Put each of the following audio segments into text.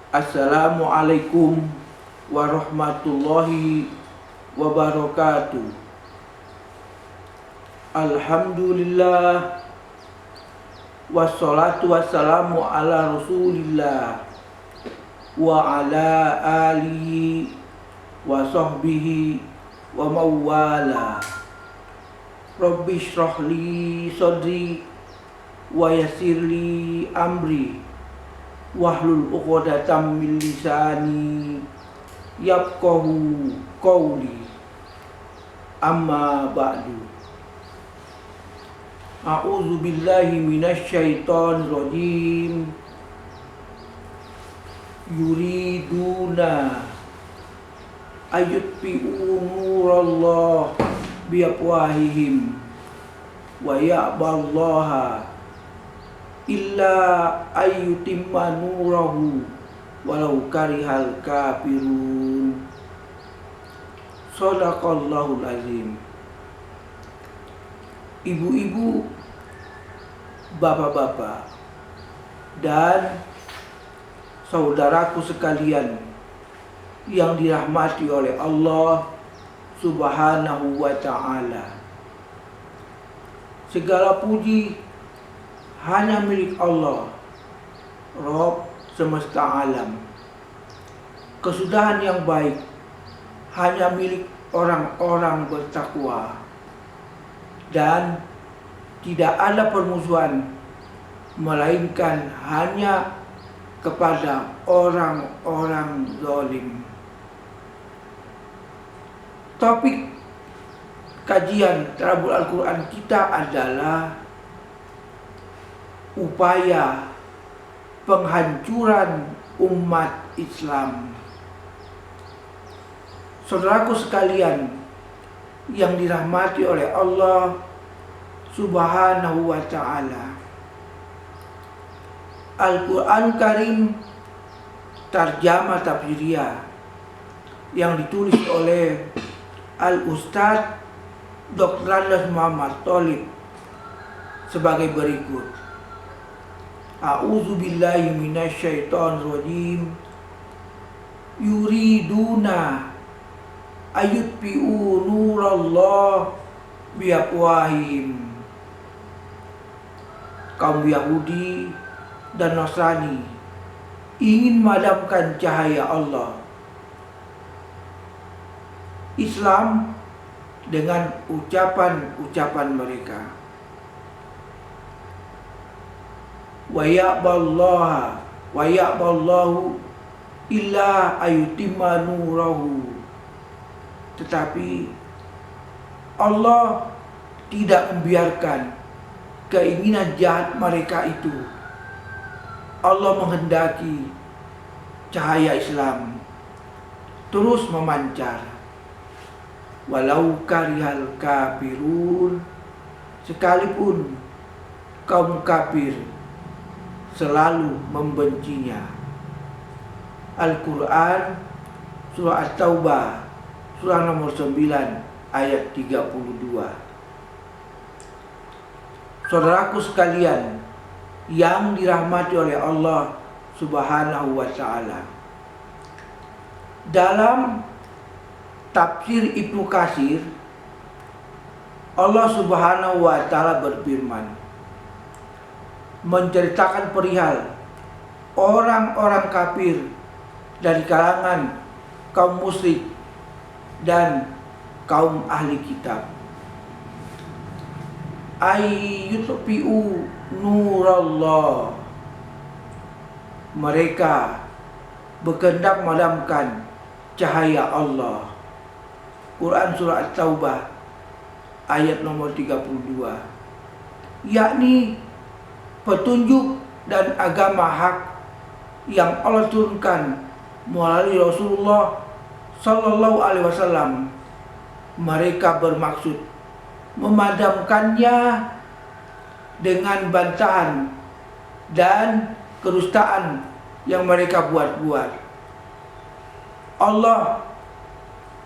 Assalamualaikum warahmatullahi wabarakatuh. Alhamdulillah, wassalatu wassalamu ala rasulillah wa ala alihi wa sahbihi wa mawala. Rabbi shrah li sadri wa yassir li amri wahlul 'uqdatam min lisani yafqahu qawli. Amma ba'du. A'udzu billahi minasyaitonir rajim. Yuriduna ayutfi'u nurallah biafwahihim wa ya'ballaha illa ayyutimma nurahu walau karihal kafirun. Shadaqallahul azim. Ibu-ibu, bapak-bapak, dan saudaraku sekalian yang dirahmati oleh Allah Subhanahu wa ta'ala, segala puji hanya milik Allah, Rabb semesta alam. Kesudahan yang baik hanya milik orang-orang bertakwa, dan tidak ada permusuhan melainkan hanya kepada orang-orang zalim. Topik kajian Tadabbur Al-Quran kita adalah upaya penghancuran umat Islam. Saudaraku sekalian yang dirahmati oleh Allah Subhanahu wa ta'ala, Al-Quran Karim Tarjamah Tafsiriyah yang ditulis oleh Al-Ustadz Dr. Andes Muhammad Tholib sebagai berikut. A'udzu billahi minasyaitonir rajim. Yuriduna ayutfi'u nurallah biafwahihim. Kaum Yahudi dan Nasrani ingin memadamkan cahaya Allah Islam dengan ucapan-ucapan mereka. Wa ya'ballahu illa ayutimma nurahu. Tetapi Allah tidak membiarkan keinginan jahat mereka itu. Allah menghendaki cahaya Islam terus memancar. Walau karihal kafirun, sekalipun kaum kafir selalu membencinya. Al-Quran Surah At-Taubah Surah nomor 9 ayat 32. Saudaraku sekalian yang dirahmati oleh Allah Subhanahu wa ta'ala, dalam tafsir Ibnu Katsir, Allah Subhanahu wa ta'ala berfirman menceritakan perihal orang-orang kafir dari kalangan kaum musyrik dan kaum ahli kitab. Ayyutfi'u nurallah, mereka berkehendak memadamkan cahaya Allah. Quran Surah At-Taubah ayat nomor 32, yakni petunjuk dan agama hak yang Allah turunkan melalui Rasulullah Sallallahu Alaihi Wasallam. Mereka bermaksud memadamkannya dengan bantahan dan kedustaan yang mereka buat-buat. Allah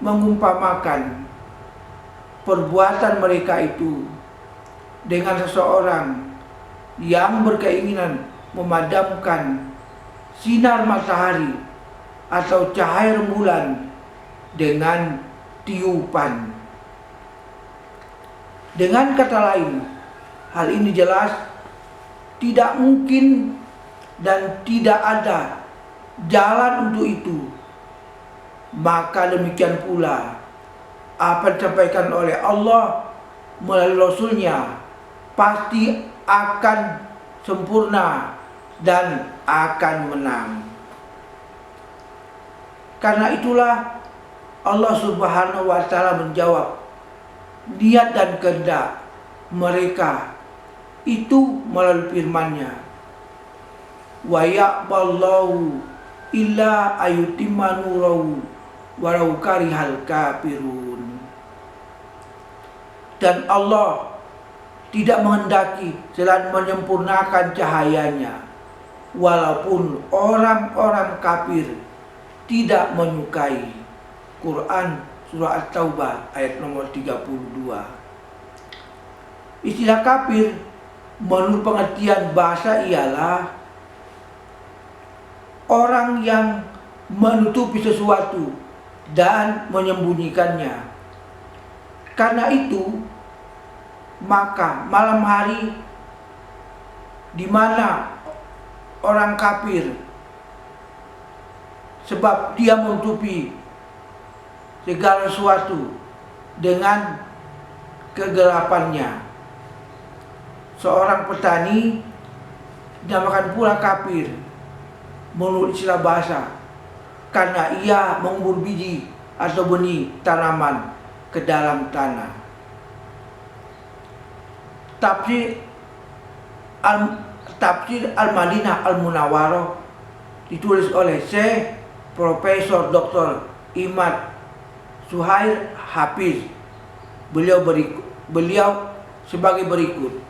mengumpamakan perbuatan mereka itu dengan seseorang yang berkeinginan memadamkan sinar matahari atau cahaya rembulan dengan tiupan. Dengan kata lain, hal ini jelas tidak mungkin dan tidak ada jalan untuk itu. Maka demikian pula apa yang disampaikan oleh Allah melalui Rasulnya pasti akan sempurna dan akan menang. Karena itulah Allah Subhanahu wa Ta'ala menjawab niat dan kehendak mereka itu melalui firman-Nya, wa ya'ballahu illa ayutimma nurahu walau karihal kafirun. Dan Allah tidak menghendaki selain menyempurnakan cahayanya, walaupun orang-orang kafir tidak menyukai. Quran Surah At-Taubah ayat nomor 32. Istilah kafir menurut pengertian bahasa ialah orang yang menutupi sesuatu dan menyembunyikannya. Karena itu, maka malam hari di mana orang kafir sebab dia menutupi segala sesuatu dengan kegelapannya. Seorang petani dinamakan pula kafir menurut istilah bahasa karena ia mengubur biji atau benih tanaman ke dalam tanah. Tafsir Al-Madinah Al-Munawwarah ditulis oleh Syekh Profesor Dr. Imad Suhair Hafiz. Beliau sebagai berikut: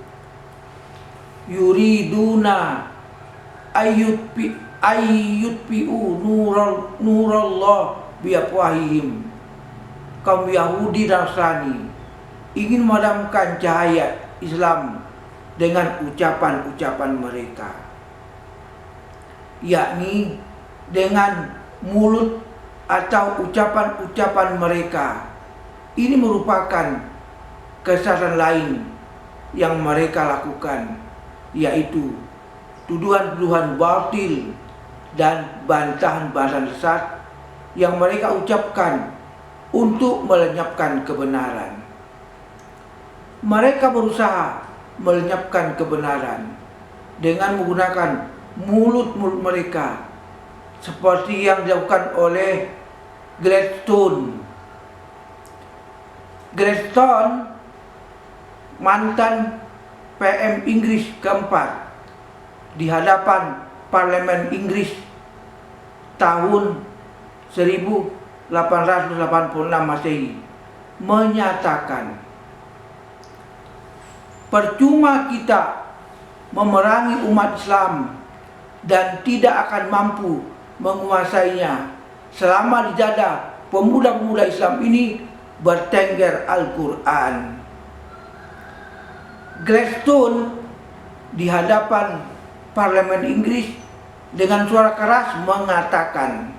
yuriduna ayyutfi'u nurallah biafwahihim. Kaum Yahudi dan Nasrani ingin memadamkan cahaya Islam dengan ucapan-ucapan mereka, yakni dengan mulut atau ucapan-ucapan mereka. Ini merupakan kesalahan lain yang mereka lakukan, yaitu tuduhan-tuduhan batil dan bantahan-bantahan sesat yang mereka ucapkan untuk melenyapkan kebenaran. Mereka berusaha melenyapkan kebenaran dengan menggunakan mulut-mulut mereka, seperti yang dilakukan oleh Gladstone. Gladstone, mantan PM Inggris keempat, di hadapan Parlemen Inggris tahun 1886 Masehi menyatakan, percuma kita memerangi umat Islam dan tidak akan mampu menguasainya selama di dada pemuda-pemuda Islam ini bertengger Al-Quran. Gladstone di hadapan Parlemen Inggris dengan suara keras mengatakan,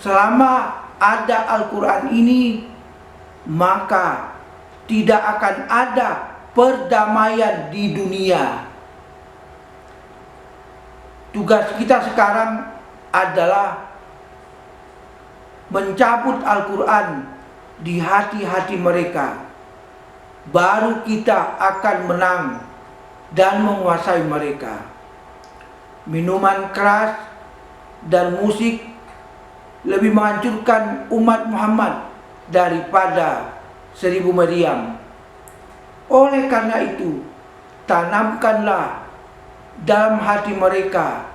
selama ada Al-Quran ini, maka tidak akan ada perdamaian di dunia. Tugas kita sekarang adalah mencabut Al-Quran di hati-hati mereka. Baru kita akan menang dan menguasai mereka. Minuman keras dan musik lebih menghancurkan umat Muhammad daripada 1000 meriam. Oleh karena itu, tanamkanlah dalam hati mereka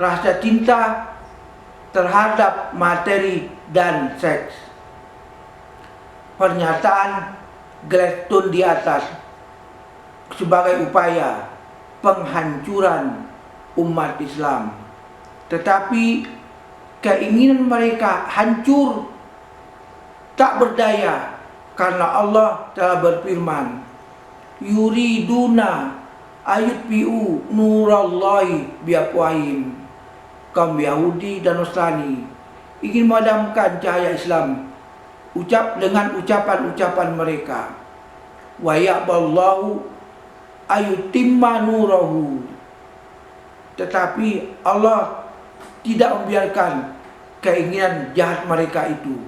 rasa cinta terhadap materi dan seks. Pernyataan Gladstone di atas sebagai upaya penghancuran umat Islam. Tetapi keinginan mereka hancur tak berdaya, karena Allah telah berfirman, yuriduna ayutbi'u nurallahi biafwahim. Kaum Yahudi dan Nasrani ingin memadamkan cahaya Islam dengan ucapan-ucapan mereka. Wa ya'ballahu ayutimma nurahu. Tetapi Allah tidak membiarkan keinginan jahat mereka itu.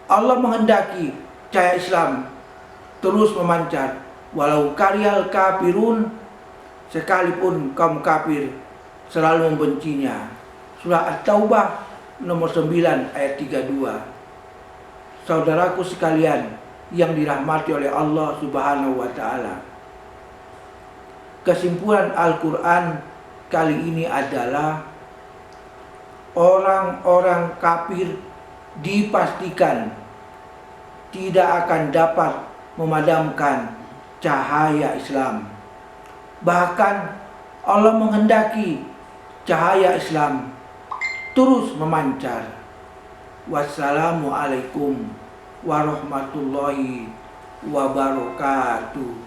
Allah menghendaki cahaya Islam terus memancar walau karyal kafirun, sekalipun kaum kafir selalu membencinya. Surah At-Taubah nomor 9 ayat 32. Saudaraku sekalian yang dirahmati oleh Allah Subhanahu wa taala. Kesimpulan Al-Qur'an kali ini adalah orang-orang kafir dipastikan tidak akan dapat memadamkan cahaya Islam. Bahkan Allah menghendaki cahaya Islam terus memancar. Wassalamualaikum warahmatullahi wabarakatuh.